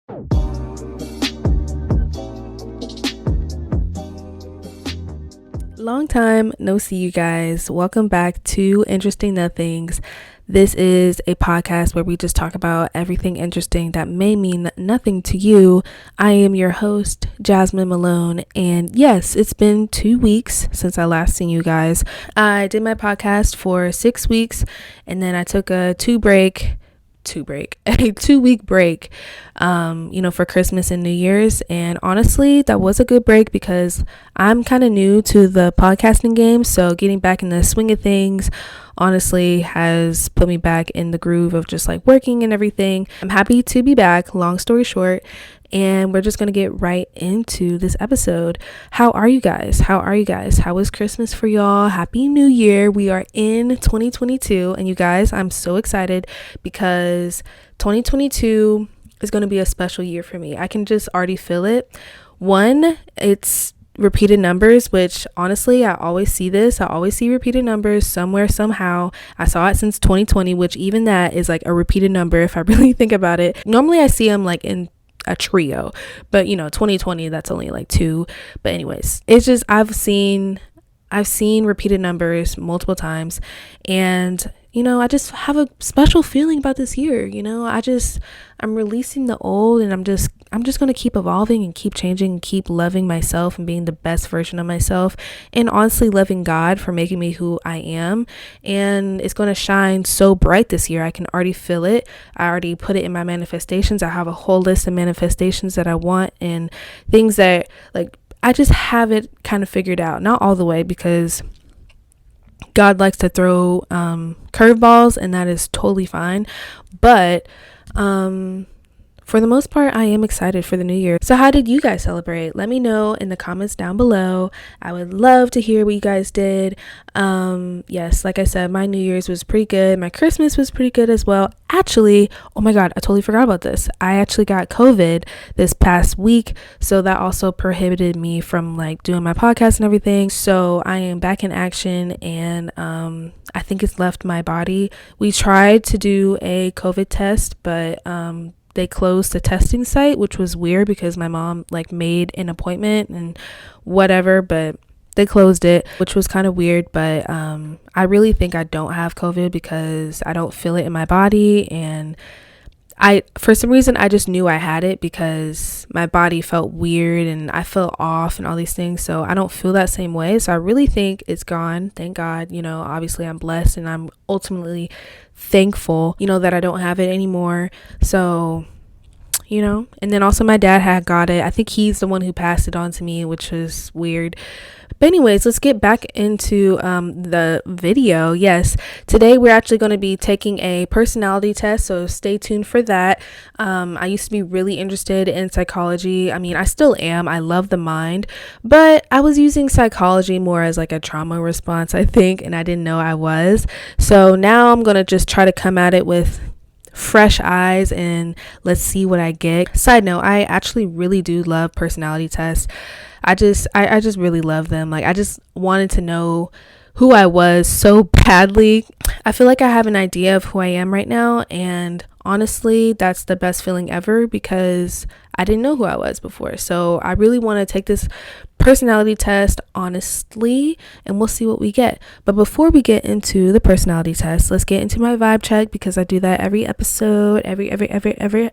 Long time no see, you guys. Welcome back to Interesting Nothings. This is a podcast where we just talk about everything interesting that may mean nothing to you. I am your host, Jasmine Malone, and yes, it's been 2 weeks since I last seen you guys. I did my podcast for 6 weeks, and then I took a 2-week break, for Christmas and New Year's. And honestly, that was a good break because I'm kind of new to the podcasting game. So getting back in the swing of things honestly has put me back in the groove of just like working and everything. I'm happy to be back, long story short. And we're just going to get right into this episode. How are you guys? How was Christmas for y'all? Happy New Year. We are in 2022. And you guys, I'm so excited because 2022 is going to be a special year for me. I can just already feel it. One, it's repeated numbers, which honestly, I always see repeated numbers somewhere, somehow. I saw it since 2020, which even that is like a repeated number if I really think about it. Normally I see them like in a trio, but 2020, that's only like 2. But anyways, it's just I've seen repeated numbers multiple times, and I just have a special feeling about this year. I'm releasing the old, and I'm just going to keep evolving and keep changing and keep loving myself and being the best version of myself, and honestly loving God for making me who I am. And it's going to shine so bright this year. I can already feel it. I already put it in my manifestations. I have a whole list of manifestations that I want and things that like I just have it kind of figured out. Not all the way, because God likes to throw curveballs, and that is totally fine. But for the most part, I am excited for the new year. So how did you guys celebrate? Let me know in the comments down below. I would love to hear what you guys did. Yes, like I said, my New Year's was pretty good. My Christmas was pretty good as well. Actually, oh my God, I totally forgot about this. I actually got COVID this past week. So that also prohibited me from like doing my podcast and everything. So I am back in action, and I think it's left my body. We tried to do a COVID test, but they closed the testing site, which was weird because my mom like made an appointment and whatever, but they closed it, which was kind of weird. But I really think I don't have COVID because I don't feel it in my body, and for some reason I just knew I had it because my body felt weird and I felt off and all these things. So I don't feel that same way. So I really think it's gone. Thank God. Obviously I'm blessed, and I'm ultimately thankful, that I don't have it anymore. So, and then also my dad had got it. I think he's the one who passed it on to me, which is weird. But anyways, let's get back into the video. Yes, today we're actually going to be taking a personality test, so stay tuned for that. I used to be really interested in psychology. I mean, I still am. I love the mind, but I was using psychology more as like a trauma response, I think, and I didn't know I was. So now I'm going to just try to come at it with fresh eyes, and let's see what I get. Side note, I actually really do love personality tests. I just really love them. Like, I just wanted to know who I was so badly. I feel like I have an idea of who I am right now, and honestly, that's the best feeling ever because I didn't know who I was before. So I really want to take this personality test honestly, and we'll see what we get. But before we get into the personality test, let's get into my vibe check, because I do that every episode, every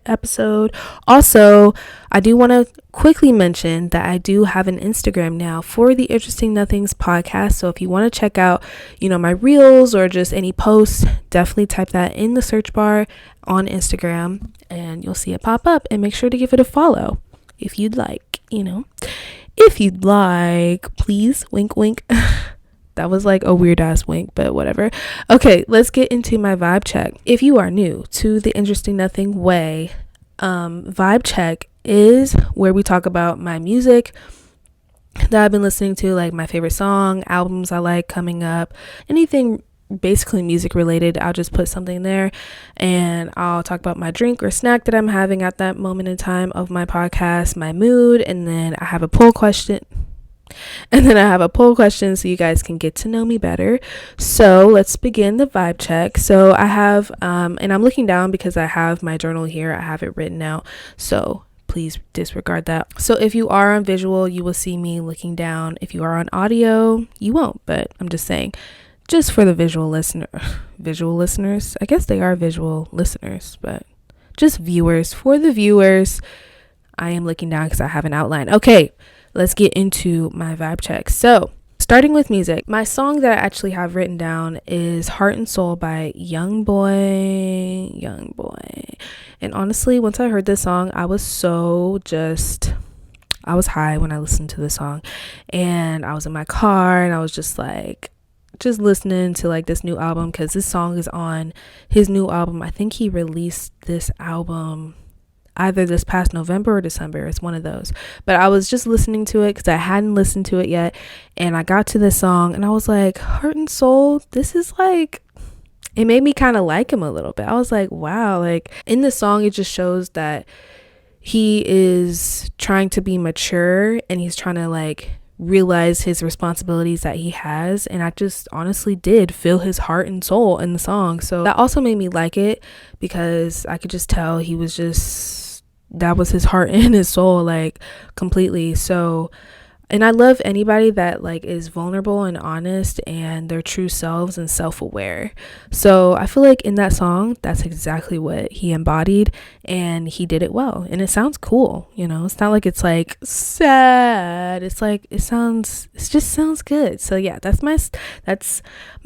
episode. Also, I do want to quickly mention that I do have an Instagram now for the Interesting Nothings podcast. So if you want to check out, my reels or just any posts, definitely type that in the search bar on Instagram and you'll see it pop up, and make sure to give it a follow if you'd like, if you'd like, please. Wink, wink. That was like a weird ass wink, but whatever. Okay, let's get into my vibe check. If you are new to the Interesting Nothing way, vibe check is where we talk about my music that I've been listening to, like my favorite song, albums I like coming up, anything basically music related. I'll just put something there, and I'll talk about my drink or snack that I'm having at that moment in time of my podcast, my mood, and then I have a poll question. And then I have a poll question so you guys can get to know me better. So let's begin the vibe check. So I have, and I'm looking down because I have my journal here. I have it written out. So please disregard that. So if you are on visual, you will see me looking down. If you are on audio, you won't, but I'm just saying, just for the visual listeners, I guess they are visual listeners, but just viewers. For the viewers, I am looking down because I have an outline. Okay, let's get into my vibe check. So starting with music, my song that I actually have written down is Heart and Soul by Young Boy. And honestly, once I heard this song, I was high when I listened to the song, and I was in my car and I was just listening to like this new album, because this song is on his new album. I think he released this album either this past November or December. It's one of those. But I was just listening to it because I hadn't listened to it yet, and I got to this song and I was like, Heart and Soul, this is like, it made me kind of like him a little bit. I was like, wow, like in the song it just shows that he is trying to be mature and he's trying to like realize his responsibilities that he has, and I just honestly did feel his heart and soul in the song. So that also made me like it, because I could just tell he was just, that was his heart and his soul, like completely. So, and I love anybody that like is vulnerable and honest and their true selves and self-aware. So I feel like in that song, that's exactly what he embodied, and he did it well, and it sounds cool. You know, it's not like it's like sad. It's like it just sounds good. So yeah, that's my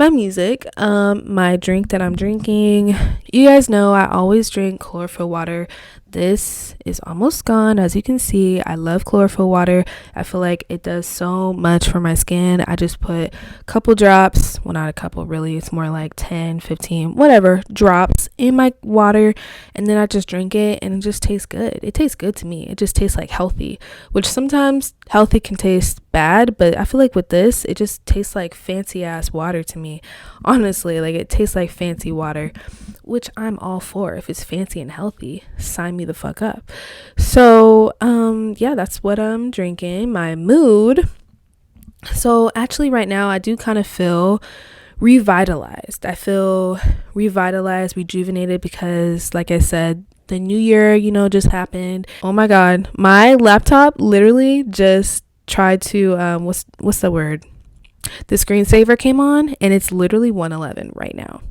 music. My drink that I'm drinking, you guys know I always drink chlorophyll water. This is almost gone. As you can see, I love chlorophyll water. I feel like it does so much for my skin. I just put a couple drops, well, not a couple really, it's more like 10, 15, whatever drops in my water, and then I just drink it, and it just tastes good. It tastes good to me. It just tastes like healthy, which sometimes healthy can taste bad, but I feel like with this, it just tastes like fancy ass water to me. Honestly, like it tastes like fancy water, which I'm all for. If it's fancy and healthy, sign me the fuck up. So yeah, that's what I'm drinking. My mood, so actually right now I do kind of feel revitalized. I feel revitalized, rejuvenated, because like I said, the new year, you know, just happened. Oh my god, my laptop literally just tried to what's the word, the screensaver came on, and it's literally 111 right now.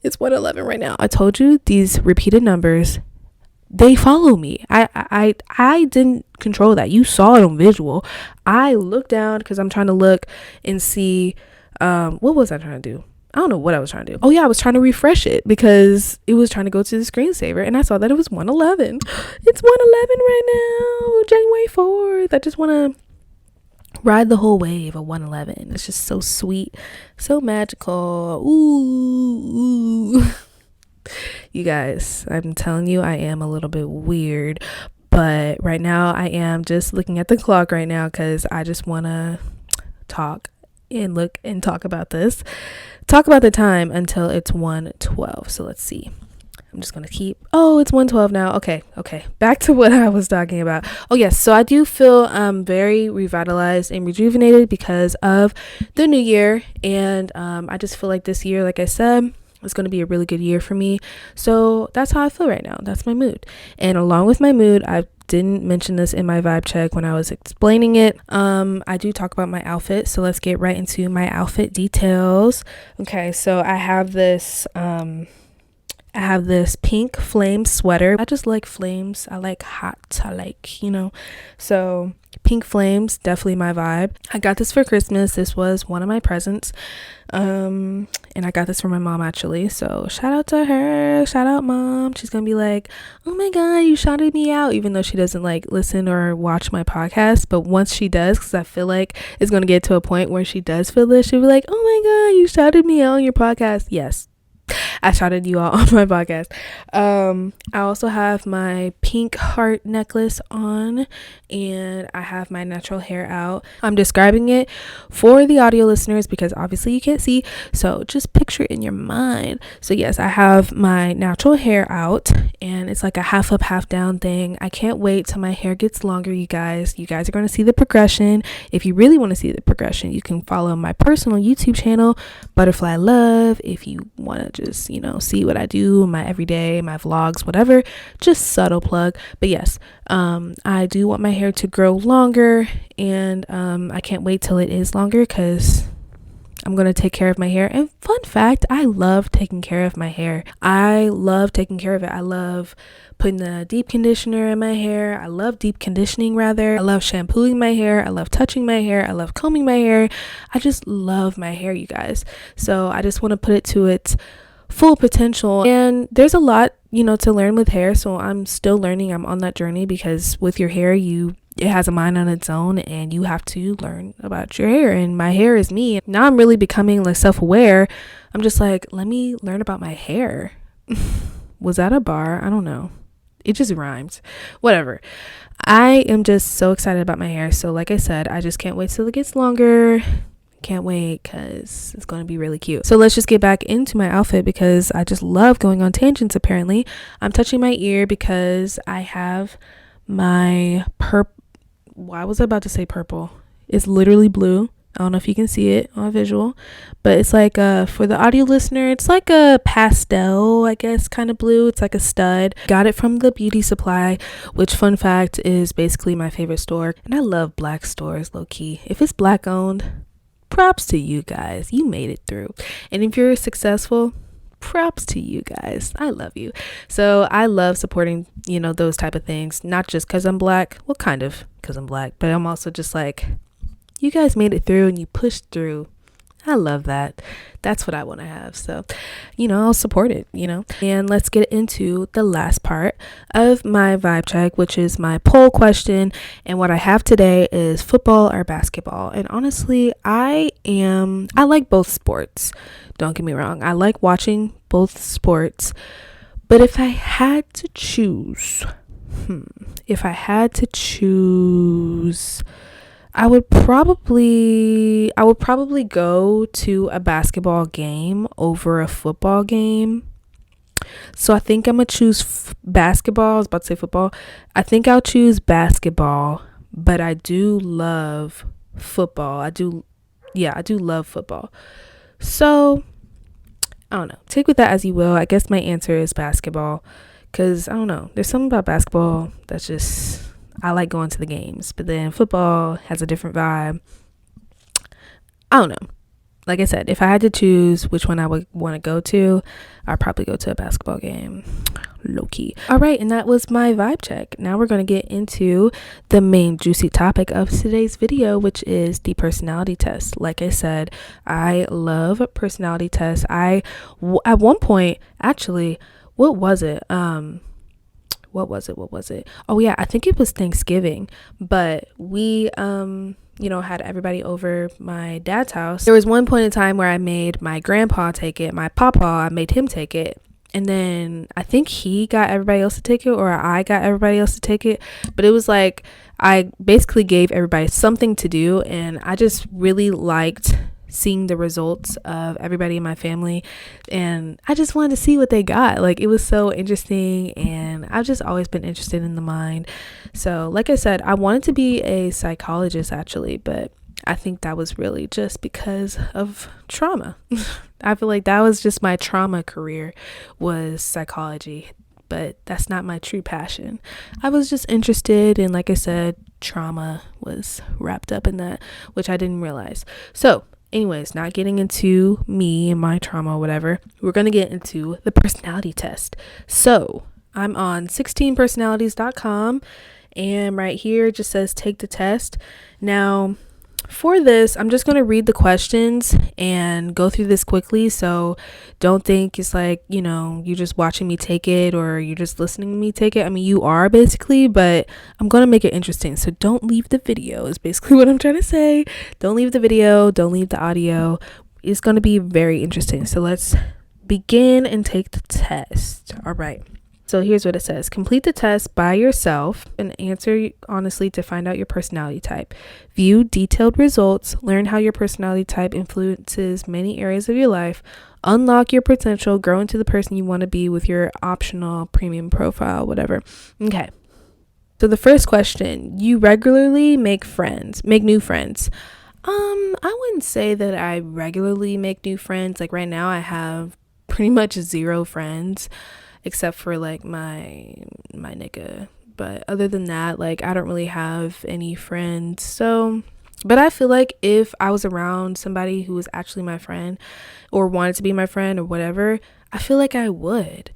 It's 111 right now. I told you, these repeated numbers, they follow me. I didn't control that. You saw it on visual. I looked down because I'm trying to look and see what was I trying to do? I don't know what I was trying to do. Oh yeah, I was trying to refresh it because it was trying to go to the screensaver, and I saw that it was 111. It's 111 right now, January 4th. I just want to ride the whole wave of 111. It's just so sweet, so magical. Ooh. You guys, I'm telling you, I am a little bit weird, but right now I am just looking at the clock right now because I just want to talk and look and talk about this. Talk about the time until it's 1:12. So let's see. I'm just going to keep, it's 1:12 now. Okay. Back to what I was talking about. Oh yes. So I do feel very revitalized and rejuvenated because of the new year. And I just feel like this year, like I said, it's going to be a really good year for me. So that's how I feel right now. That's my mood. And along with my mood, I didn't mention this in my vibe check when I was explaining it. I do talk about my outfit. So let's get right into my outfit details. Okay. So I have this pink flame sweater. I just like flames. I like hot. I like, so pink flames, definitely my vibe. I got this for Christmas. This was one of my presents. And I got this from my mom actually. So shout out to her. Shout out mom. She's gonna be like, oh my god, you shouted me out, even though she doesn't like listen or watch my podcast. But once she does, because I feel like it's gonna get to a point where she does feel this, she'll be like, oh my god, you shouted me out on your podcast. Yes, I shouted you out on my podcast. I also have my pink heart necklace on, and I have my natural hair out. I'm describing it for the audio listeners because obviously you can't see, so just picture it in your mind. So yes, I have my natural hair out, and it's like a half up, half down thing. I can't wait till my hair gets longer, you guys. You guys are going to see the progression. If you really want to see the progression, you can follow my personal YouTube channel, bttrflyLuv. If you want to just, see what I do, my everyday, my vlogs, whatever, just subtle plug. But yes, I do want my hair to grow longer, and I can't wait till it is longer because I'm going to take care of my hair. And fun fact, I love taking care of my hair. I love taking care of it. I love putting the deep conditioner in my hair. I love deep conditioning rather. I love shampooing my hair. I love touching my hair. I love combing my hair. I just love my hair, you guys. So I just want to put it to its full potential. And there's a lot, to learn with hair. So I'm still learning. I'm on that journey because with your hair, it has a mind on its own, and you have to learn about your hair. And my hair is me. Now I'm really becoming like self-aware. I'm just like, let me learn about my hair. Was that a bar? I don't know. It just rhymes. Whatever. I am just so excited about my hair. So like I said, I just can't wait till it gets longer. Can't wait because it's going to be really cute. So let's just get back into my outfit because I just love going on tangents apparently. I'm touching my ear because I have my why was I about to say purple? It's literally blue. I don't know if you can see it on visual, but it's like for the audio listener, it's like a pastel, I guess, kind of blue. It's like a stud. Got it from the beauty supply, which fun fact is basically my favorite store. And I love black stores, low key. If it's black owned, props to you guys. You made it through. And if you're successful, props to you guys. I love you. So I love supporting, those type of things, not just because I'm black. Well, kind of because I'm black, but I'm also just like, you guys made it through and you pushed through. I love that. That's what I want to have. So, I'll support it, And let's get into the last part of my vibe check, which is my poll question. And what I have today is football or basketball. And honestly, I like both sports. Don't get me wrong. I like watching both sports. But if I had to choose, I would probably go to a basketball game over a football game. So I think I'm gonna choose basketball. I was about to say football. I think I'll choose basketball, but I do love football. I do love football. So I don't know. Take with that as you will. I guess my answer is basketball because I don't know. There's something about basketball that's just, I like going to the games, but then football has a different vibe. I don't know. Like I said, if I had to choose which one I would want to go to, I'd probably go to a basketball game. Low key. All right, and that was my vibe check. Now we're going to get into the main juicy topic of today's video, which is the personality test. Like I said, I love personality tests. At one point, actually, what was it? What was it? Oh yeah, I think it was Thanksgiving, but we had everybody over my dad's house. There was one point in time where I made my grandpa take it, my papa, I made him take it. And then I think he got everybody else to take it, or I got everybody else to take it. But it was like, I basically gave everybody something to do, and I just really liked seeing the results of everybody in my family, and I just wanted to see what they got. Like, it was so interesting, and I've just always been interested in the mind. So like I said, I wanted to be a psychologist actually, but I think that was really just because of trauma. I feel like that was just my trauma career, was psychology, but that's not my true passion. I was just interested, and like I said, trauma was wrapped up in that, which I didn't realize. So anyways, not getting into me and my trauma or whatever, we're going to get into the personality test. So I'm on 16personalities.com, and right here it just says take the test. Now for this, I'm just going to read the questions and go through this quickly. So don't think it's like, you're just watching me take it or you're just listening to me take it. I mean, you are basically, but I'm going to make it interesting. So don't leave the video is basically what I'm trying to say. Don't leave the video. Don't leave the audio. It's going to be very interesting. So let's begin and take the test. All right. So here's what it says. Complete the test by yourself and answer honestly to find out your personality type. View detailed results. Learn how your personality type influences many areas of your life. Unlock your potential. Grow into the person you want to be with your optional premium profile, whatever. Okay. So the first question, you regularly make new friends. I wouldn't say that I regularly make new friends. Like right now I have pretty much 0 friends except for like my nigga. But other than that, like I don't really have any friends. So, but I feel like if I was around somebody who was actually my friend or wanted to be my friend or whatever, I feel like I would.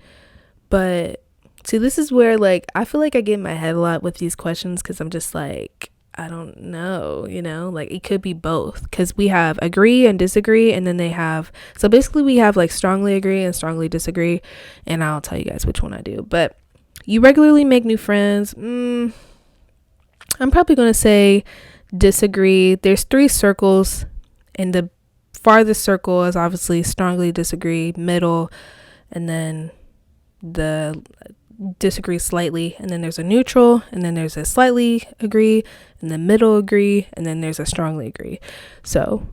But see, this is where like I feel like I get in my head a lot with these questions because I'm just like, I don't know, like it could be both because we have agree and disagree, and then so basically we have like strongly agree and strongly disagree, and I'll tell you guys which one I do. But you regularly make new friends. I'm probably going to say disagree. There's 3 circles, and the farthest circle is obviously strongly disagree, middle, and then the disagree slightly, and then there's a neutral, and then there's a slightly agree, and then middle agree, and then there's a strongly agree. So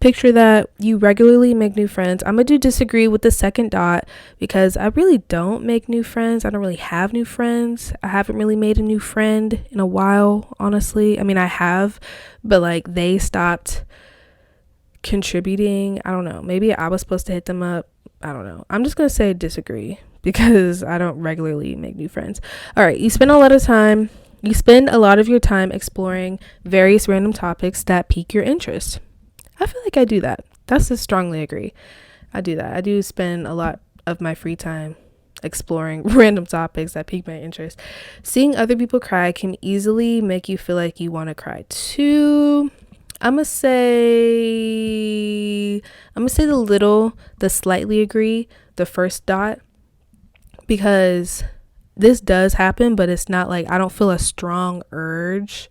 picture that you regularly make new friends. I'm gonna do disagree with the second dot because I really don't make new friends. I don't really have new friends. I haven't really made a new friend in a while, honestly. I mean, I have, but like they stopped contributing. I don't know, maybe I was supposed to hit them up. I don't know. I'm just gonna say disagree because I don't regularly make new friends. All right, you spend a lot of your time exploring various random topics that pique your interest. I feel like I do that. That's a strongly agree. I do that. I do spend a lot of my free time exploring random topics that pique my interest. Seeing other people cry can easily make you feel like you want to cry too. I'm gonna say the slightly agree, the first dot, because this does happen, but it's not like I don't feel a strong urge.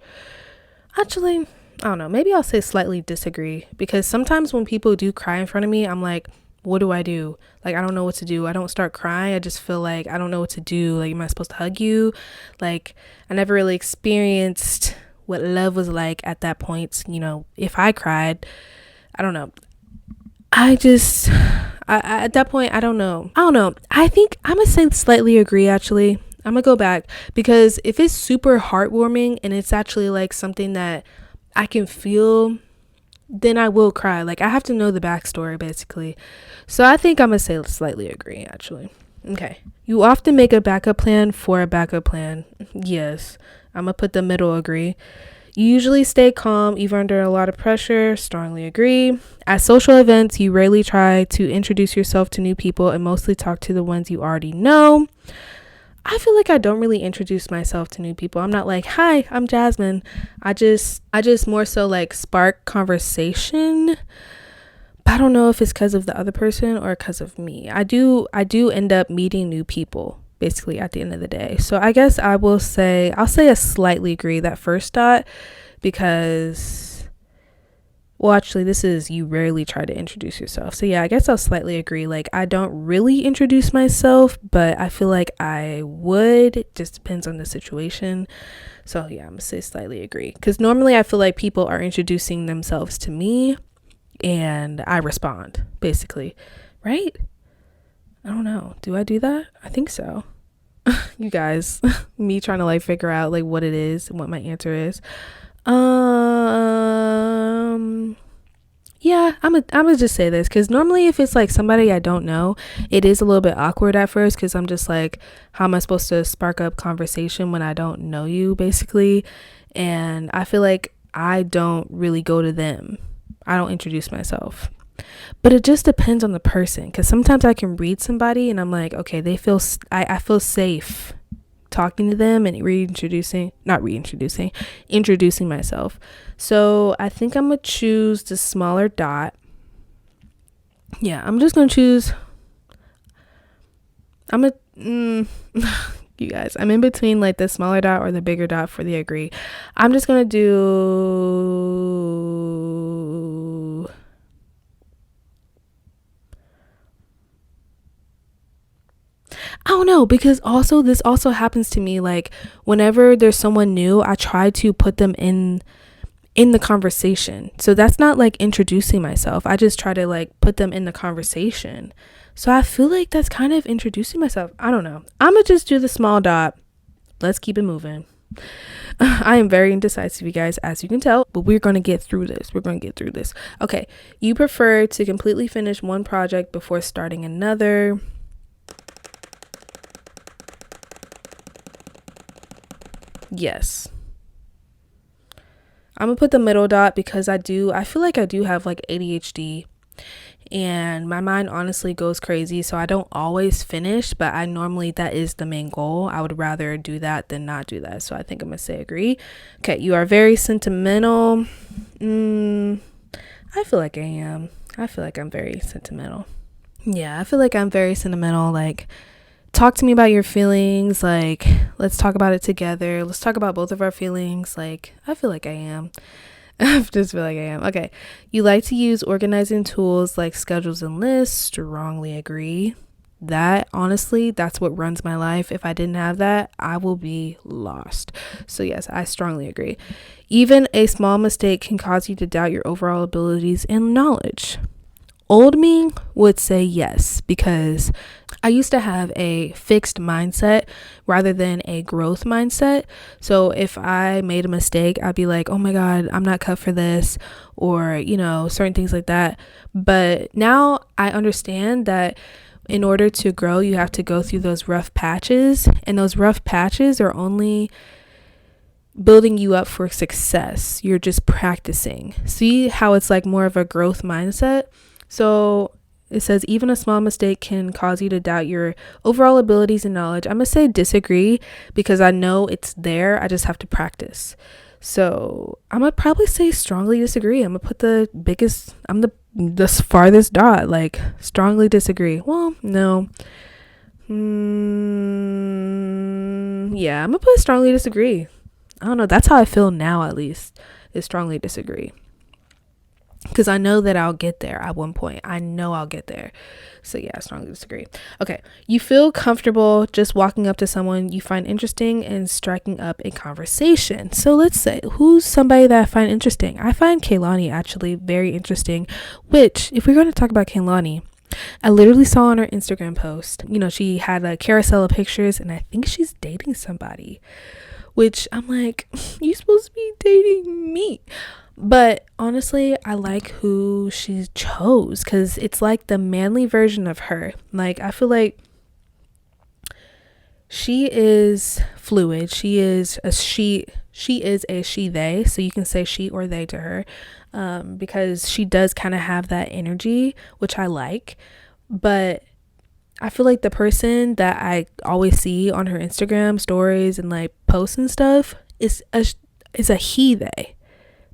Actually, I don't know, maybe I'll say slightly disagree, because sometimes when people do cry in front of me, I'm like, what do I do? Like, I don't know what to do. I don't start crying. I just feel like I don't know what to do. Like, am I supposed to hug you? Like, I never really experienced what love was like at that point. If I cried, I don't know. I at that point, I don't know. I think I'm gonna say slightly agree. Actually, I'm gonna go back, because if it's super heartwarming and it's actually like something that I can feel, then I will cry. Like, I have to know the backstory basically. So I think I'm gonna say slightly agree actually. Okay. You often make a backup plan for a backup plan. Yes. I'm gonna put the middle agree. You usually stay calm even under a lot of pressure. Strongly agree. At social events, you rarely try to introduce yourself to new people and mostly talk to the ones you already know. I feel like I don't really introduce myself to new people. I'm not like, hi, I'm Jasmine. I just more so like spark conversation. But I don't know if it's because of the other person or because of me. I do end up meeting new people basically at the end of the day. So I guess I'll say a slightly agree, that first dot, because, well, actually this is you rarely try to introduce yourself. So yeah, I guess I'll slightly agree. Like, I don't really introduce myself, but I feel like I would. It just depends on the situation. So yeah, I'm gonna say slightly agree, because normally I feel like people are introducing themselves to me and I respond basically, right? I don't know. Do I do that? I think so. You guys, me trying to like figure out like what it is and what my answer is. Yeah, I'm gonna just say this, because normally if it's like somebody I don't know, it is a little bit awkward at first, because I'm just like, how am I supposed to spark up conversation when I don't know you basically? And I feel like I don't really go to them. I don't introduce myself. But it just depends on the person, because sometimes I can read somebody and I'm like, okay, I feel safe talking to them and introducing myself. So I think I'm gonna choose the smaller dot. Yeah, I'm just gonna choose. You guys, I'm in between like the smaller dot or the bigger dot for the agree. I'm just gonna do I don't know, because also this also happens to me. Like whenever there's someone new, I try to put them in the conversation. So that's not like introducing myself. I just try to like put them in the conversation. So I feel like that's kind of introducing myself. I don't know. I'm gonna just do the small dot. Let's keep it moving. I am very indecisive, you guys, as you can tell, but we're going to get through this. Okay. You prefer to completely finish one project before starting another. Yes. I'm gonna put the middle dot because I feel like I do have like ADHD and my mind honestly goes crazy, so I don't always finish, but I normally, that is the main goal. I would rather do that than not do that, so I think I'm gonna say agree. Okay, you are very sentimental. I feel like I am. I feel like I'm very sentimental. Yeah, I feel like I'm very sentimental. Like, talk to me about your feelings. Like, let's talk about it together. Let's talk about both of our feelings. Like, I feel like I am. I just feel like I am. Okay. You like to use organizing tools like schedules and lists. Strongly agree. That, honestly, that's what runs my life. If I didn't have that, I will be lost. So yes, I strongly agree. Even a small mistake can cause you to doubt your overall abilities and knowledge. Old me would say yes, because I used to have a fixed mindset rather than a growth mindset. So if I made a mistake, I'd be like, oh my God, I'm not cut for this, or, certain things like that. But now I understand that in order to grow, you have to go through those rough patches, and those rough patches are only building you up for success. You're just practicing. See how it's like more of a growth mindset? So it says even a small mistake can cause you to doubt your overall abilities and knowledge. I'm going to say disagree because I know it's there. I just have to practice. So I'm going to probably say strongly disagree. I'm going to put the farthest dot, like strongly disagree. Well, no. Yeah, I'm going to put strongly disagree. I don't know. That's how I feel now, at least, is strongly disagree. Because I know that I'll get there at one point. I know I'll get there. So yeah, I strongly disagree. Okay. You feel comfortable just walking up to someone you find interesting and striking up a conversation. So let's say, who's somebody that I find interesting? I find Kaylani actually very interesting, which, if we're going to talk about Kaylani, I literally saw on her Instagram post, she had a carousel of pictures, and I think she's dating somebody, which I'm like, you're supposed to be dating me. But honestly, I like who she chose because it's like the manly version of her. Like, I feel like she is fluid. She is a she they, so you can say she or they to her, because she does kind of have that energy, which I like. But I feel like the person that I always see on her Instagram stories and like posts and stuff is a he they.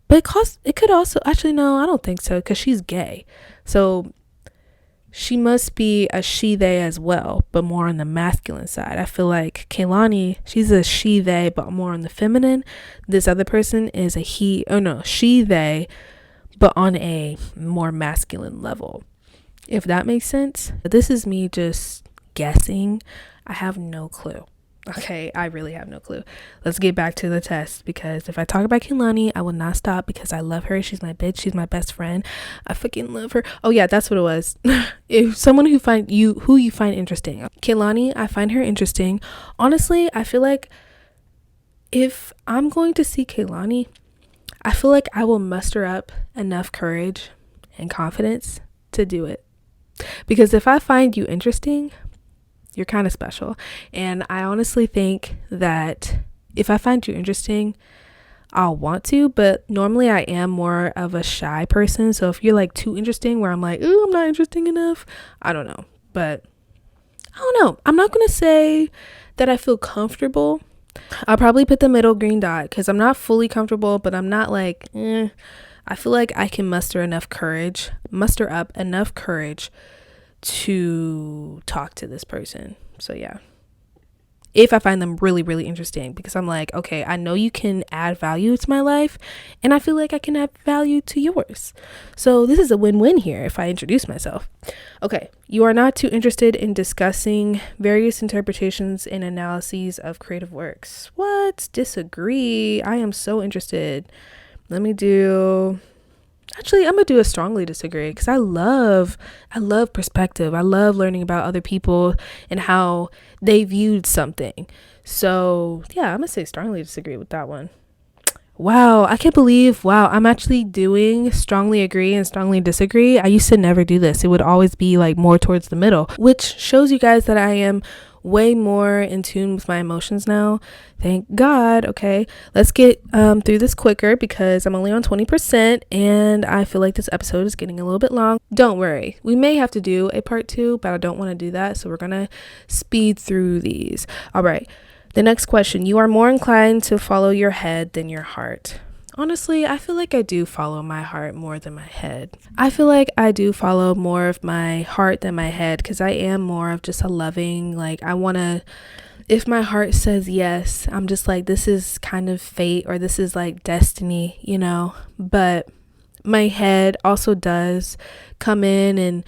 But it could also, actually, no, I don't think so, because she's gay. So she must be a she, they as well, but more on the masculine side. I feel like Kaylani, she's a she, they, but more on the feminine. This other person is she, they, but on a more masculine level, if that makes sense. This is me just guessing. I have no clue. Okay, I really have no clue. Let's get back to the test, because if I talk about Kaylani, I will not stop because I love her. She's my bitch. She's my best friend. I fucking love her. Oh yeah, that's what it was. If someone who you find interesting. Kaylani, I find her interesting. Honestly, I feel like if I'm going to see Kaylani, I feel like I will muster up enough courage and confidence to do it. Because if I find you interesting, you're kind of special. And I honestly think that if I find you interesting, I'll want to, but normally I am more of a shy person. So if you're like too interesting where I'm like, ooh, I'm not interesting enough, I don't know. But I don't know. I'm not going to say that I feel comfortable. I'll probably put the middle green dot because I'm not fully comfortable, but I'm not like, I feel like I can muster up enough courage to talk to this person. So yeah, if I find them really, really interesting, because I'm like, okay, I know you can add value to my life, and I feel like I can add value to yours. So this is a win-win here if I introduce myself. Okay, you are not too interested in discussing various interpretations and analyses of creative works. What? Disagree. I am so interested. Actually, I'm gonna do a strongly disagree, because I love perspective. I love learning about other people and how they viewed something. So yeah, I'm gonna say strongly disagree with that one. Wow, I can't believe, I'm actually doing strongly agree and strongly disagree. I used to never do this. It would always be like more towards the middle, which shows you guys that I am way more in tune with my emotions now. Thank God. Okay, let's get through this quicker, because I'm only on 20% and I feel like this episode is getting a little bit long. Don't worry, we may have to do a part 2, but I don't want to do that, so we're gonna speed through these. All right, the next question: you are more inclined to follow your head than your heart. Honestly, I feel like I do follow my heart more than my head. I feel like I do follow more of my heart than my head, because I am more of just a loving, like, I want to, if my heart says yes, I'm just like, this is kind of fate, or this is like destiny, you know. But my head also does come in, and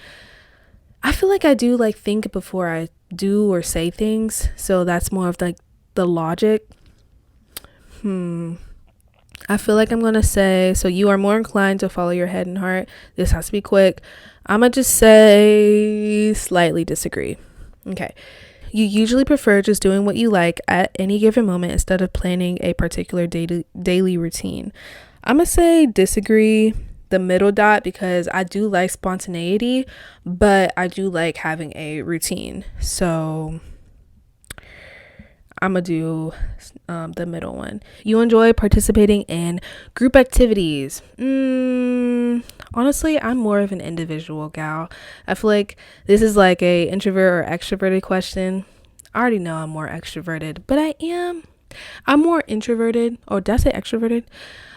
I feel like I do like think before I do or say things. So that's more of like the logic. I feel like I'm going to say, so you are more inclined to follow your head and heart. This has to be quick. I'm going to just say slightly disagree. Okay. You usually prefer just doing what you like at any given moment instead of planning a particular daily routine. I'm going to say disagree, the middle dot, because I do like spontaneity, but I do like having a routine. So I'm gonna do the middle one. You enjoy participating in group activities. Honestly, I'm more of an individual gal. I feel like this is like a introvert or extroverted question. I already know I'm more extroverted, but I'm more introverted. Or did I say extroverted?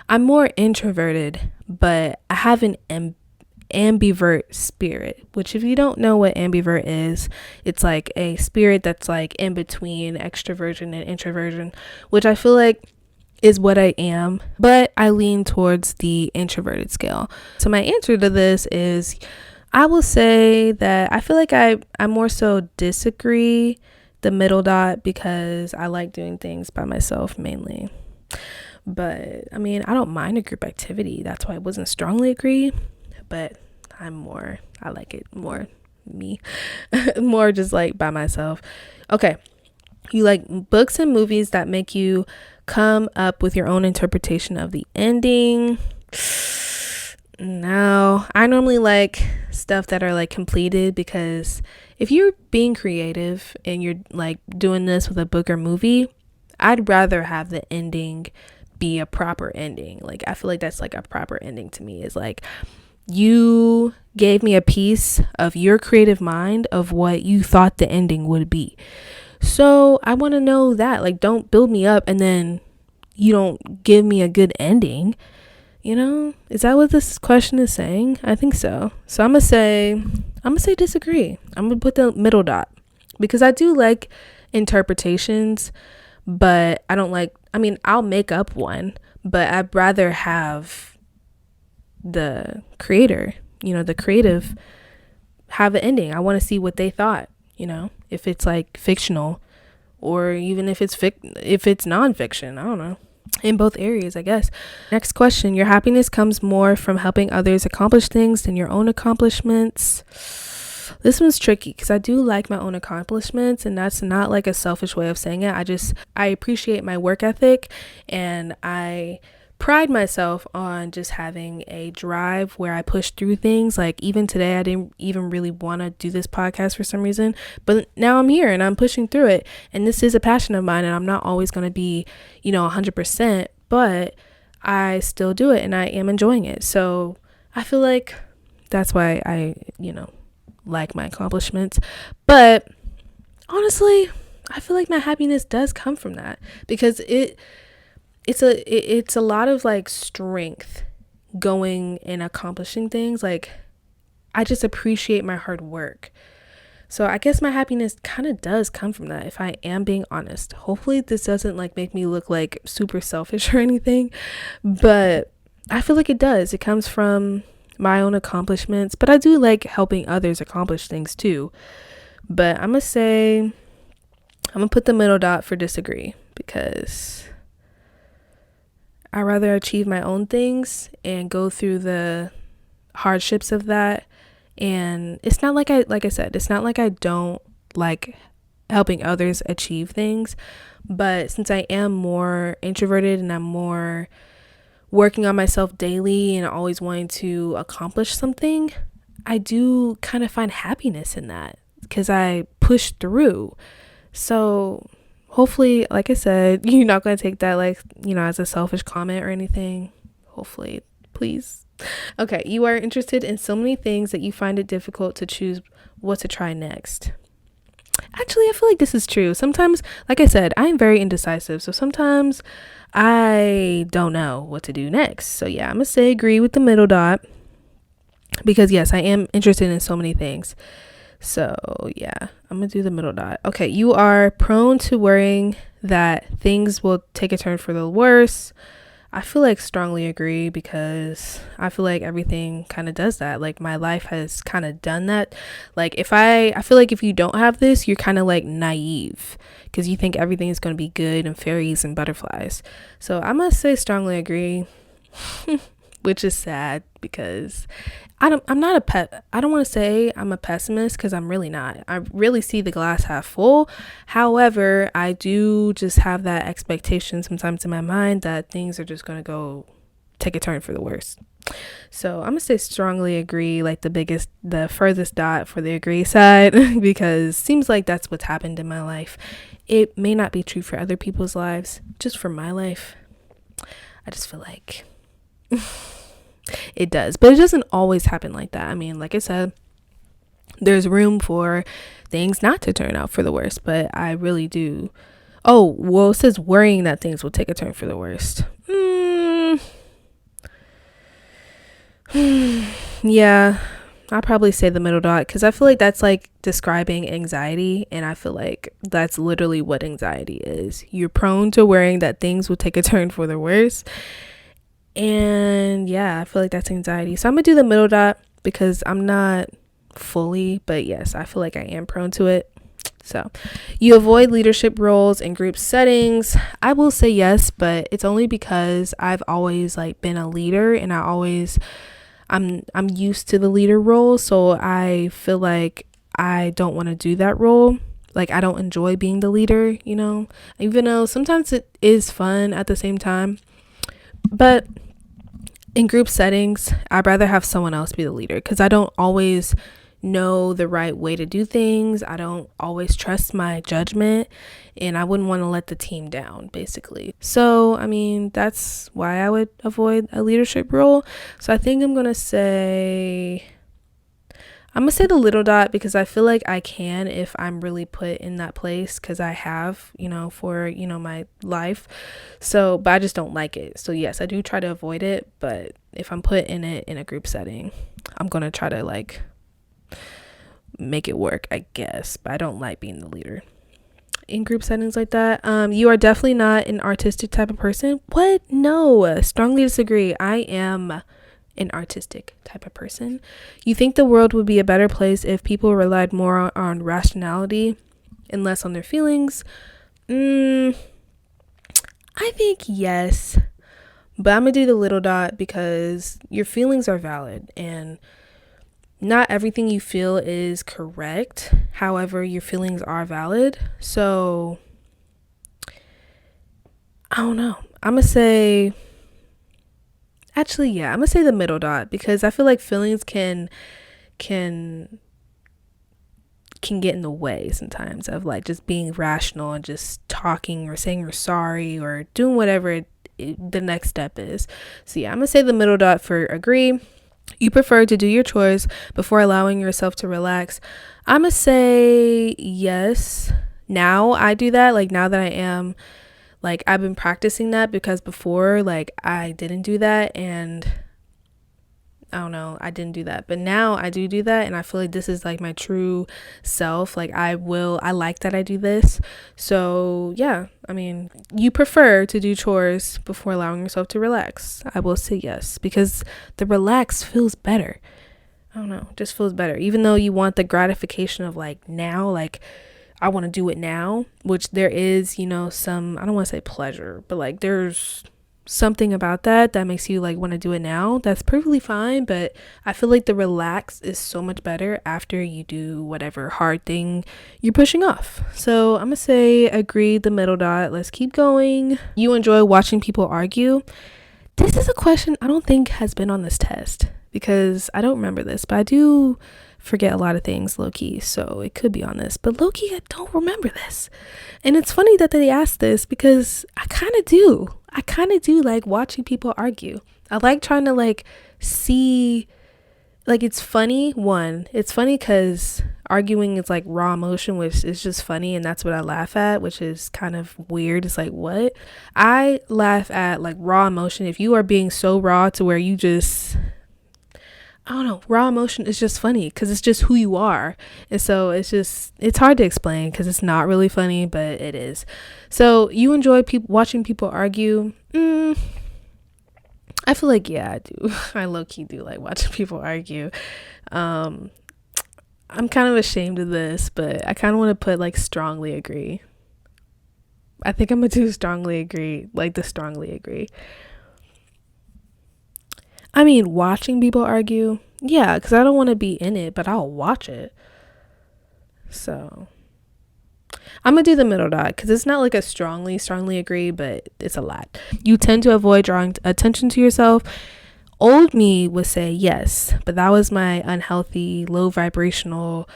I'm more introverted, but I have an ambivert spirit, which, if you don't know what ambivert is, it's like a spirit that's like in between extroversion and introversion, which I feel like is what I am, but I lean towards the introverted scale. So my answer to this is, I will say that I feel like I more so disagree, the middle dot, because I like doing things by myself mainly. But I mean, I don't mind a group activity. That's why I wasn't strongly agree, but I like it more me, more just like by myself. Okay. You like books and movies that make you come up with your own interpretation of the ending. No, I normally like stuff that are like completed, because if you're being creative and you're like doing this with a book or movie, I'd rather have the ending be a proper ending. Like, I feel like that's like a proper ending to me, is like, you gave me a piece of your creative mind of what you thought the ending would be. So I want to know that. Like, don't build me up and then you don't give me a good ending. You know, is that what this question is saying? I think so. So I'm gonna say disagree. I'm gonna put the middle dot, because I do like interpretations, but I'll make up one, but I'd rather have the creator, the creative, have an ending. I want to see what they thought, if it's like fictional, or even if it's non-fiction. I don't know. In both areas, I guess. Next question: your happiness comes more from helping others accomplish things than your own accomplishments. This one's tricky, because I do like my own accomplishments, and that's not like a selfish way of saying it. I appreciate my work ethic, and I pride myself on just having a drive where I push through things. Like, even today, I didn't even really want to do this podcast for some reason, but now I'm here and I'm pushing through it, and this is a passion of mine, and I'm not always going to be 100%, but I still do it and I am enjoying it. So I feel like that's why I like my accomplishments. But honestly, I feel like my happiness does come from that, because it's a lot of like strength going and accomplishing things. Like, I just appreciate my hard work. So I guess my happiness kind of does come from that, if I am being honest. Hopefully this doesn't like make me look like super selfish or anything, but I feel like it does. It comes from my own accomplishments, but I do like helping others accomplish things too. But I'm gonna put the middle dot for disagree, because I rather achieve my own things and go through the hardships of that. And it's not like I said, it's not like I don't like helping others achieve things, but since I am more introverted and I'm more working on myself daily and always wanting to accomplish something, I do kind of find happiness in that because I push through. So hopefully, like I said, you're not going to take that like, as a selfish comment or anything. Hopefully, please. Okay, you are interested in so many things that you find it difficult to choose what to try next. Actually, I feel like this is true. Sometimes, like I said, I am very indecisive. So sometimes I don't know what to do next. So yeah, I'm going to say agree with the middle dot, because yes, I am interested in so many things. So yeah, I'm gonna do the middle dot. Okay, you are prone to worrying that things will take a turn for the worse. I feel like strongly agree, because I feel like everything kind of does that. Like my life has kind of done that. Like I feel like if you don't have this, you're kind of like naive, because you think everything is going to be good and fairies and butterflies. So I must say strongly agree, which is sad, because I don't want to say I'm a pessimist, because I'm really not. I really see the glass half full. However, I do just have that expectation sometimes in my mind that things are just going to go take a turn for the worse. So I'm going to say strongly agree, like the furthest dot for the agree side, because seems like that's what's happened in my life. It may not be true for other people's lives, just for my life. I just feel like it does, but it doesn't always happen like that. I mean, like I said, there's room for things not to turn out for the worst, but I really do. Oh, well, it says worrying that things will take a turn for the worst. Yeah, I'll probably say the middle dot, because I feel like that's like describing anxiety, and I feel like that's literally what anxiety is. You're prone to worrying that things will take a turn for the worse. And yeah, I feel like that's anxiety. So I'm gonna do the middle dot, because I'm not fully, but yes, I feel like I am prone to it. So you avoid leadership roles in group settings. I will say yes, but it's only because I've always like been a leader, and I'm used to the leader role. So I feel like I don't want to do that role. Like I don't enjoy being the leader, even though sometimes it is fun at the same time. But in group settings, I'd rather have someone else be the leader, because I don't always know the right way to do things. I don't always trust my judgment, and I wouldn't want to let the team down, basically. So, I mean, that's why I would avoid a leadership role. So I think I'm going to say the little dot, because I feel like I can if I'm really put in that place, because I have, for, my life. So, but I just don't like it. So yes, I do try to avoid it. But if I'm put in it in a group setting, I'm going to try to like make it work, I guess. But I don't like being the leader in group settings like that. You are definitely not an artistic type of person. What? No, strongly disagree. I am an artistic type of person. You think the world would be a better place if people relied more on rationality and less on their feelings? I think yes, but I'm gonna do the little dot, because your feelings are valid, and not everything you feel is correct. However, your feelings are valid. So I don't know. I'm gonna say the middle dot, because I feel like feelings can get in the way sometimes of like just being rational and just talking or saying you're sorry or doing whatever the next step is. So yeah, I'm gonna say the middle dot for agree. You prefer to do your chores before allowing yourself to relax. I'm gonna say yes. Now I do that, like now that I am, like I've been practicing that, because before like I didn't do that, and I don't know, I didn't do that. But now I do that, and I feel like this is like my true self. Like I like that I do this. So yeah, I mean, you prefer to do chores before allowing yourself to relax. I will say yes, because the relax feels better. I don't know, just feels better. Even though you want the gratification of like now, like I want to do it now, which there is, some, I don't want to say pleasure, but like there's something about that makes you like want to do it now. That's perfectly fine, but I feel like the relax is so much better after you do whatever hard thing you're pushing off. So I'm gonna say agree, the middle dot. Let's keep going. You enjoy watching people argue? This is a question I don't think has been on this test because I don't remember this, but I do forget a lot of things low-key, so it could be on this, but low-key I don't remember this. And it's funny that they asked this because I kind of do like watching people argue. I like trying to like see, like it's funny because arguing is like raw emotion, which is just funny, and that's what I laugh at, which is kind of weird. It's like, what? I laugh at like raw emotion. If you are being so raw to where you just, I don't know, raw emotion is just funny because it's just who you are. And so it's hard to explain because it's not really funny, but it is. So you enjoy watching people argue? I feel like, yeah, I do. I low-key do like watching people argue. I'm kind of ashamed of this, but I kind of want to put like strongly agree. I think I'm going to do strongly agree, like the strongly agree. I mean, watching people argue, yeah, because I don't want to be in it, but I'll watch it. So I'm gonna do the middle dot because it's not like a strongly agree, but it's a lot. You tend to avoid drawing attention to yourself. Old me would say yes, but that was my unhealthy, low vibrational,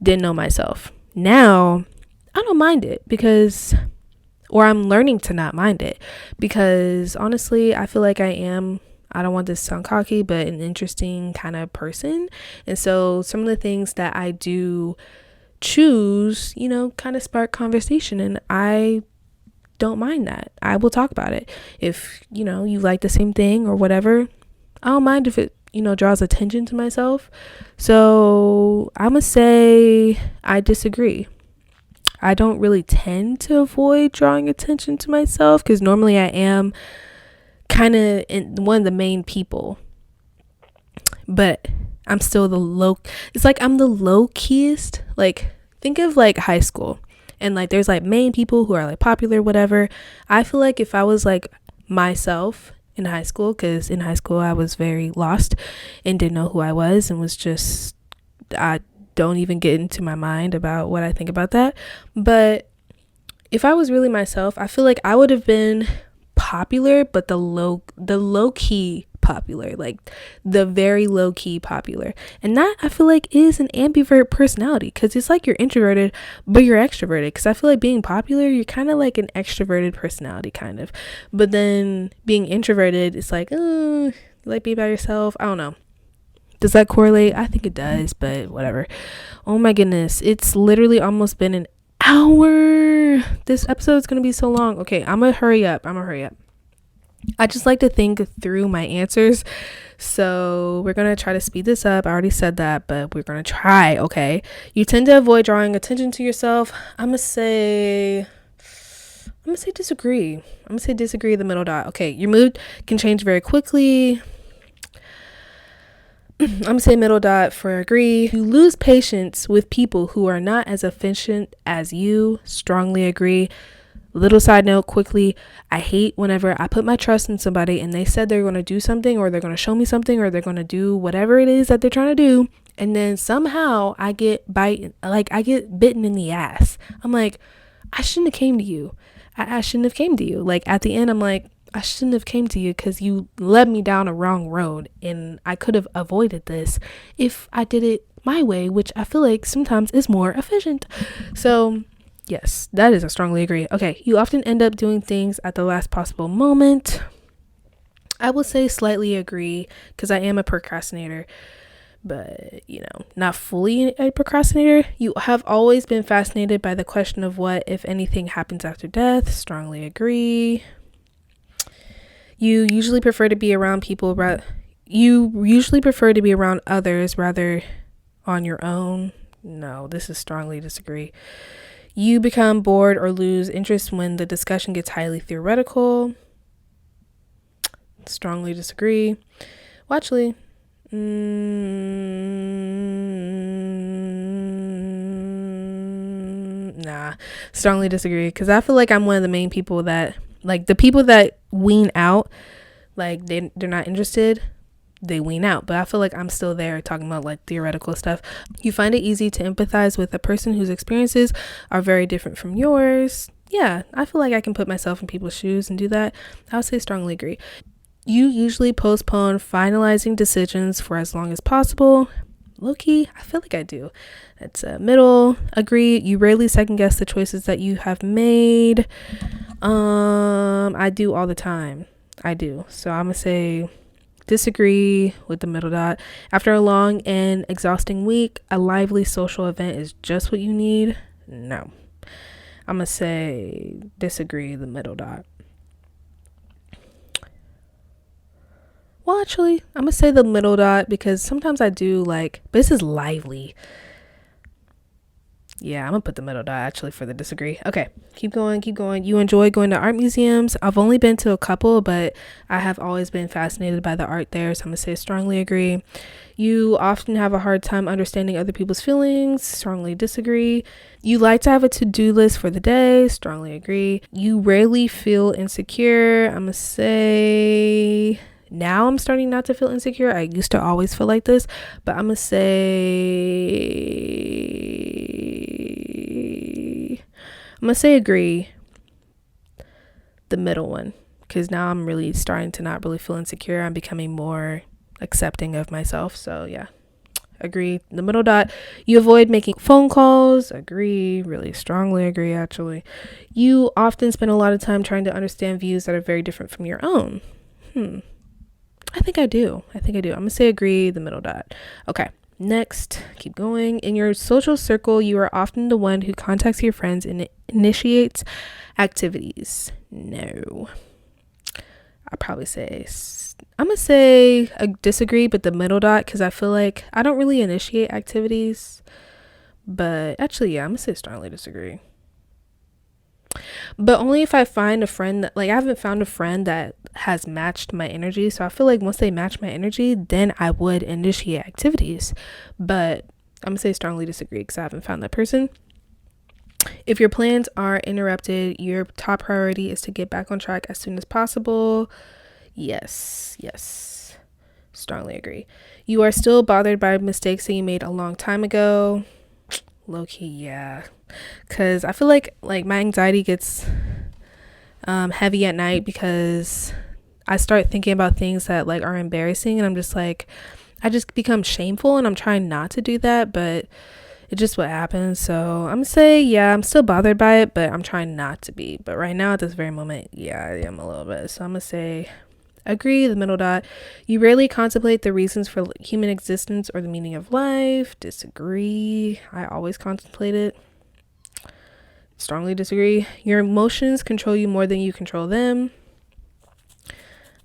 didn't know myself. Now I don't mind it or I'm learning to not mind it because honestly, I feel like I don't want this to sound cocky, but an interesting kind of person. And so some of the things that I do choose, kind of spark conversation, and I don't mind that. I will talk about it. If, you like the same thing or whatever, I don't mind if it, draws attention to myself. So I'm going to say I disagree. I don't really tend to avoid drawing attention to myself because normally I am kind of one of the main people, but I'm still I'm the low keyest. Like think of like high school and like there's like main people who are like popular, whatever. I feel like if I was like myself in high school, because in high school I was very lost and didn't know who I was and was just, I don't even get into my mind about what I think about that. But if I was really myself, I feel like I would have been popular, but the low key popular, like the very low key popular. And that I feel like is an ambivert personality because it's like you're introverted but you're extroverted, because I feel like being popular, you're kind of like an extroverted personality kind of, but then being introverted, it's like you like being by yourself. I don't know, does that correlate? I think it does, but whatever. Oh my goodness, it's literally almost been an hour. This episode's gonna be so long. Okay, I'm gonna hurry up. I just like to think through my answers, so we're gonna try to speed this up. I already said that, but we're gonna try. Okay, you tend to avoid drawing attention to yourself. I'm gonna say disagree. I'm gonna say disagree, the middle dot. Okay, your mood can change very quickly. I'm gonna say middle dot for agree. You lose patience with people who are not as efficient as you. Strongly agree. Little side note quickly, I hate whenever I put my trust in somebody and they said they're going to do something, or they're going to show me something, or they're going to do whatever it is that they're trying to do, and then somehow I get bitten in the ass. I'm like, I shouldn't have came to you. I shouldn't have came to you. Like at the end, I'm like, I shouldn't have came to you because you led me down a wrong road, and I could have avoided this if I did it my way, which I feel like sometimes is more efficient. So yes, that is a strongly agree. Okay, you often end up doing things at the last possible moment. I will say slightly agree because I am a procrastinator, but not fully a procrastinator. You have always been fascinated by the question of what, if anything, happens after death. Strongly agree. You usually prefer to be around people You usually prefer to be around others rather on your own. No, this is strongly disagree. You become bored or lose interest when the discussion gets highly theoretical. Strongly disagree. Well, actually, nah, strongly disagree. Because I feel like I'm one of the main people that, like, the people that wean out, like, they're not interested, they wean out. But I feel like I'm still there talking about like theoretical stuff. You find it easy to empathize with a person whose experiences are very different from yours. Yeah, I feel like I can put myself in people's shoes and do that. I would say strongly agree. You usually postpone finalizing decisions for as long as possible. Low-key, I feel like I do. That's a middle. Agree. You rarely second guess the choices that you have made. I do all the time. I do. So I'm gonna say disagree with the middle dot. After a long and exhausting week, a lively social event is just what you need. No. I'm gonna say disagree, the middle dot. Well, actually, I'm gonna say the middle dot because sometimes I do like, but this is lively. Yeah, I'm gonna put the middle dot actually for the disagree. Okay, keep going. You enjoy going to art museums. I've only been to a couple, but I have always been fascinated by the art there, so I'm gonna say strongly agree. You often have a hard time understanding other people's feelings. Strongly disagree. You like to have a to-do list for the day. Strongly agree. You rarely feel insecure. I'm gonna say now I'm starting not to feel insecure. I used to always feel like this, but I'm gonna say agree, the middle one, because now I'm really starting to not really feel insecure. I'm becoming more accepting of myself. So yeah, agree, the middle dot. You avoid making phone calls. Agree, really strongly agree actually. You often spend a lot of time trying to understand views that are very different from your own. I think I do. I'm gonna say agree, the middle dot. Okay, next, keep going. In your social circle, you are often the one who contacts your friends and initiates activities. No. I'll probably say, I'm gonna say a disagree, but the middle dot, because I feel like I don't really initiate activities. But actually, yeah, I'm gonna say strongly disagree. But only if I find a friend that, like, I haven't found a friend that has matched my energy. So I feel like once they match my energy, then I would initiate activities. But I'm gonna say strongly disagree because I haven't found that person. If your plans are interrupted, your top priority is to get back on track as soon as possible. Yes. Strongly agree. You are still bothered by mistakes that you made a long time ago. Low-key, yeah. Because I feel like my anxiety gets heavy at night because I start thinking about things that like are embarrassing, and I'm just like, I just become shameful, and I'm trying not to do that, but it's just what happens. So I'm gonna say, yeah, I'm still bothered by it, but I'm trying not to be. But right now at this very moment, yeah, I am a little bit. So I'm gonna say agree, the middle dot. You rarely contemplate the reasons for human existence or the meaning of life. Disagree. I always contemplate it. Strongly disagree. Your emotions control you more than you control them.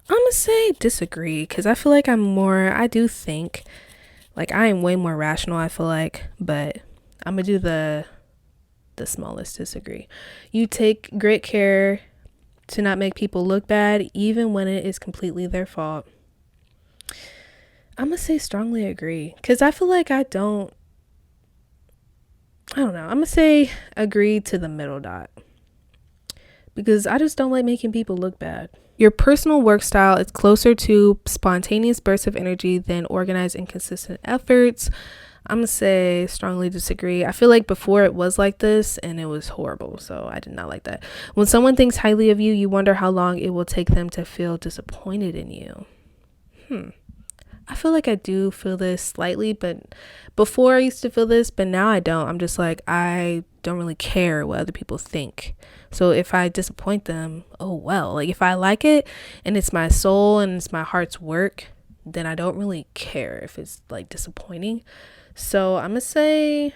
I'm gonna say disagree because I feel like I do think, like, I am way more rational, I feel like, but I'm gonna do the smallest disagree. You take great care to not make people look bad even when it is completely their fault. I'm gonna say strongly agree because I feel like I don't know. I'm gonna say agree to the middle dot because I just don't like making people look bad. Your personal work style is closer to spontaneous bursts of energy than organized and consistent efforts. I'm gonna say strongly disagree. I feel like before it was like this and it was horrible, so I did not like that. When someone thinks highly of you, you wonder how long it will take them to feel disappointed in you. I feel like I do feel this slightly, but before I used to feel this, but now I don't. I'm just like, I don't really care what other people think. So if I disappoint them, oh well. Like, if I like it and it's my soul and it's my heart's work, then I don't really care if it's like disappointing. So I'm gonna say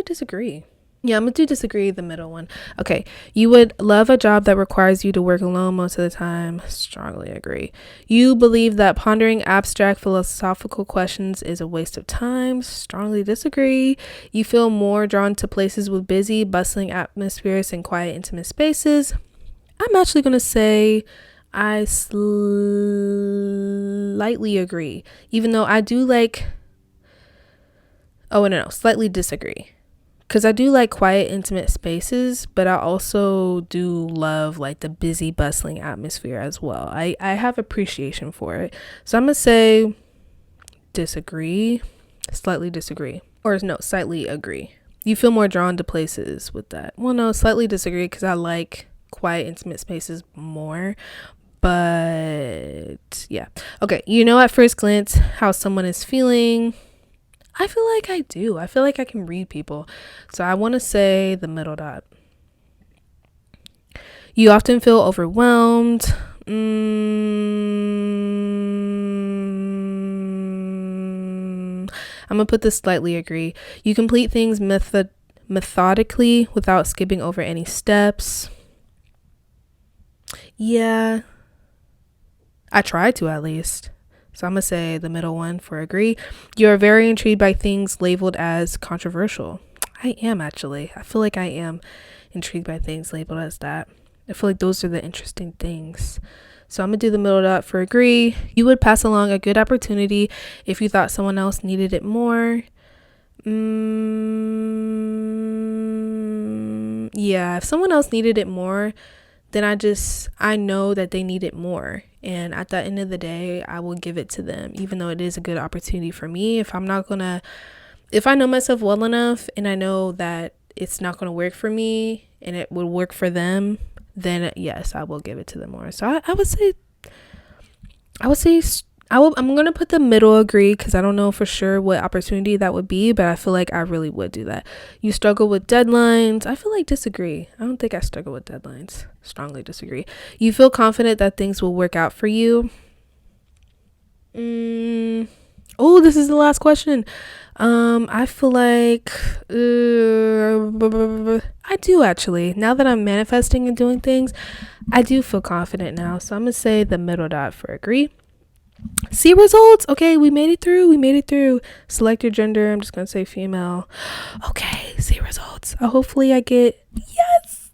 disagree. Yeah, I'm gonna do disagree, the middle one. Okay, you would love a job that requires you to work alone most of the time. Strongly agree. You believe that pondering abstract philosophical questions is a waste of time. Strongly disagree. You feel more drawn to places with busy, bustling atmospheres and quiet, intimate spaces. I'm actually gonna say I slightly agree, even though I do like. Oh no, slightly disagree. Because I do like quiet, intimate spaces, but I also do love like the busy, bustling atmosphere as well. I have appreciation for it. So I'm going to say disagree, slightly disagree. Or no, slightly agree. You feel more drawn to places with that. Well, no, slightly disagree because I like quiet, intimate spaces more. But yeah. Okay, you know at first glance how someone is feeling. I feel like I do. I feel like I can read people. So I want to say the middle dot. You often feel overwhelmed. I'm going to put this slightly agree. You complete things methodically without skipping over any steps. Yeah. I try to at least. So I'm going to say the middle one for agree. You are very intrigued by things labeled as controversial. I am actually. I feel like I am intrigued by things labeled as that. I feel like those are the interesting things. So I'm going to do the middle dot for agree. You would pass along a good opportunity if you thought someone else needed it more. Yeah, if someone else needed it more, then I know that they need it more. And at the end of the day, I will give it to them, even though it is a good opportunity for me. If I know myself well enough and I know that it's not going to work for me and it would work for them, then yes, I will give it to them more. So I'm going to put the middle agree because I don't know for sure what opportunity that would be, but I feel like I really would do that. You struggle with deadlines. I feel like disagree. I don't think I struggle with deadlines. Strongly disagree. You feel confident that things will work out for you. Oh, this is the last question. I feel like I do actually. Now that I'm manifesting and doing things, I do feel confident now. So I'm going to say the middle dot for agree. See results. Okay, we made it through. Select your gender. I'm just gonna say female. Okay, see results. Hopefully I get yes.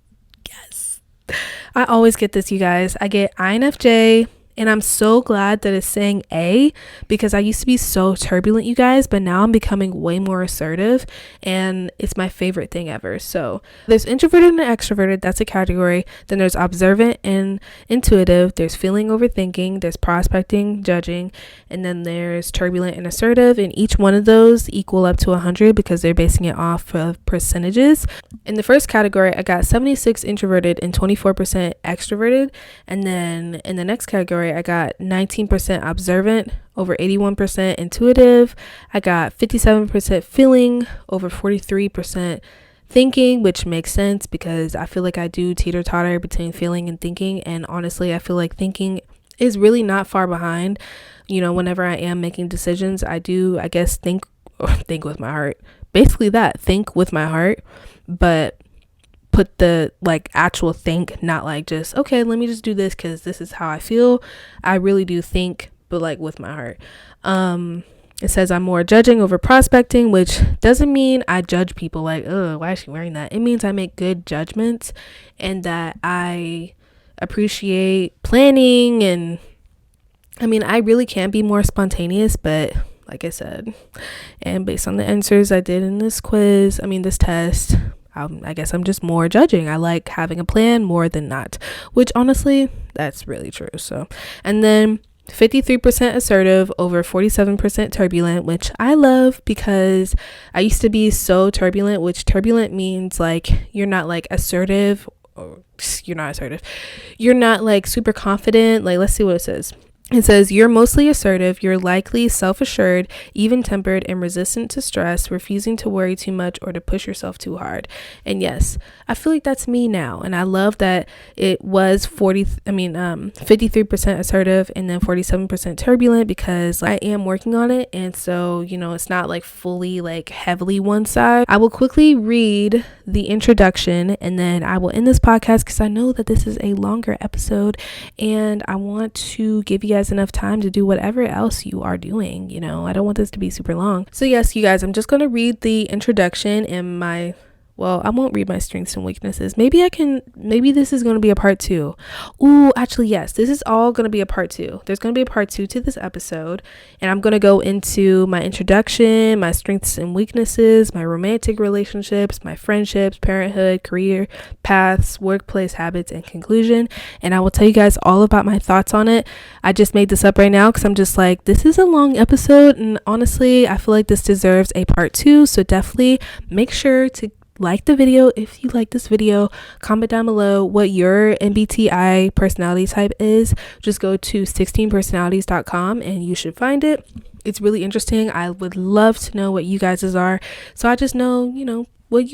I always get this, you guys. I get INFJ, and I'm so glad that it's saying A, because I used to be so turbulent, you guys, but now I'm becoming way more assertive, and it's my favorite thing ever. So there's introverted and extroverted. That's a category. Then there's observant and intuitive. There's feeling, overthinking. There's prospecting, judging, and then there's turbulent and assertive. And each one of those equal up to 100 because they're basing it off of percentages. In the first category, I got 76 introverted and 24% extroverted. And then in the next category, I got 19% observant, over 81% intuitive. I got 57% feeling, over 43% thinking, which makes sense because I feel like I do teeter-totter between feeling and thinking. And honestly, I feel like thinking is really not far behind. You know, whenever I am making decisions, I guess, think with my heart. Basically that, think with my heart, but put the like actual think, not like just, okay, let me just do this because this is how I feel. I really do think, but like with my heart. It says I'm more judging over prospecting, which doesn't mean I judge people like, oh, why is she wearing that? It means I make good judgments and that I appreciate planning. And I mean, I really can be more spontaneous, but like I said, and based on the answers I did in this test, I guess I'm just more judging. I like having a plan more than not, which honestly, that's really true. So, and then 53% assertive, over 47% turbulent, which I love because I used to be so turbulent, which turbulent means like you're not like assertive, or you're not assertive. You're not like super confident. Like, let's see what it says. It says you're mostly assertive, you're likely self-assured, even-tempered, and resistant to stress, refusing to worry too much or to push yourself too hard. And yes, I feel like that's me now. And I love that it was 53% assertive and then 47% turbulent because I am working on it. And so, you know, it's not like fully like heavily one side. I will quickly read the introduction, and then I will end this podcast because I know that this is a longer episode and I want to give you guys enough time to do whatever else you are doing. I don't want this to be super long. So yes, you guys, I'm just going to read the introduction and I won't read my strengths and weaknesses. Maybe this is going to be a part 2. Ooh, actually, yes, this is all going to be a part 2. There's going to be a part 2 to this episode, and I'm going to go into my introduction, my strengths and weaknesses, my romantic relationships, my friendships, parenthood, career paths, workplace habits, and conclusion. And I will tell you guys all about my thoughts on it. I just made this up right now because I'm just like, this is a long episode, and honestly, I feel like this deserves a part 2. So definitely make sure to like the video. If you like this video, comment down below what your MBTI personality type is. Just go to 16personalities.com and you should find it. It's really interesting. I would love to know what you guys's are, so I just know what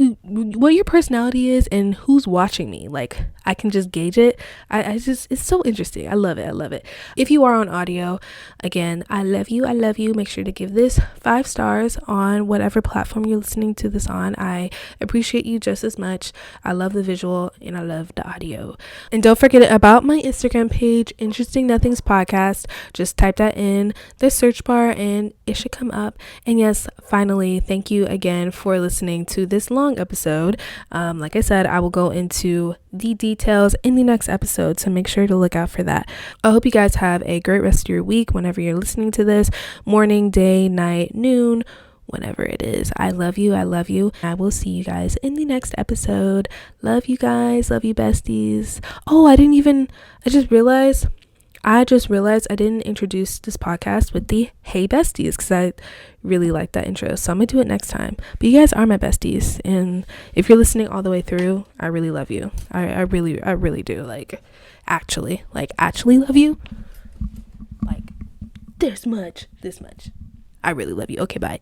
your personality is and who's watching me. Like, I can just gauge it. It's so interesting. I love it. If you are on audio, again, I love you. Make sure to give this 5 stars on whatever platform you're listening to this on. I appreciate you just as much. I love the visual and I love the audio. And don't forget about my Instagram page, Interesting Nothings Podcast. Just type that in the search bar and it should come up. And yes, finally, thank you again for listening to this long episode. Like I said, I will go into the details in the next episode, so make sure to look out for that. I hope you guys have a great rest of your week whenever you're listening to this, morning, day, night, noon, whenever it is. I love you. I will see you guys in the next episode. Love you guys. Love you, besties. Oh, I just realized I didn't introduce this podcast with the hey besties, because I really like that intro, so I'm gonna do it next time. But you guys are my besties, and if you're listening all the way through, I really love you. I really do, actually love you, this much. I really love you. Okay, bye.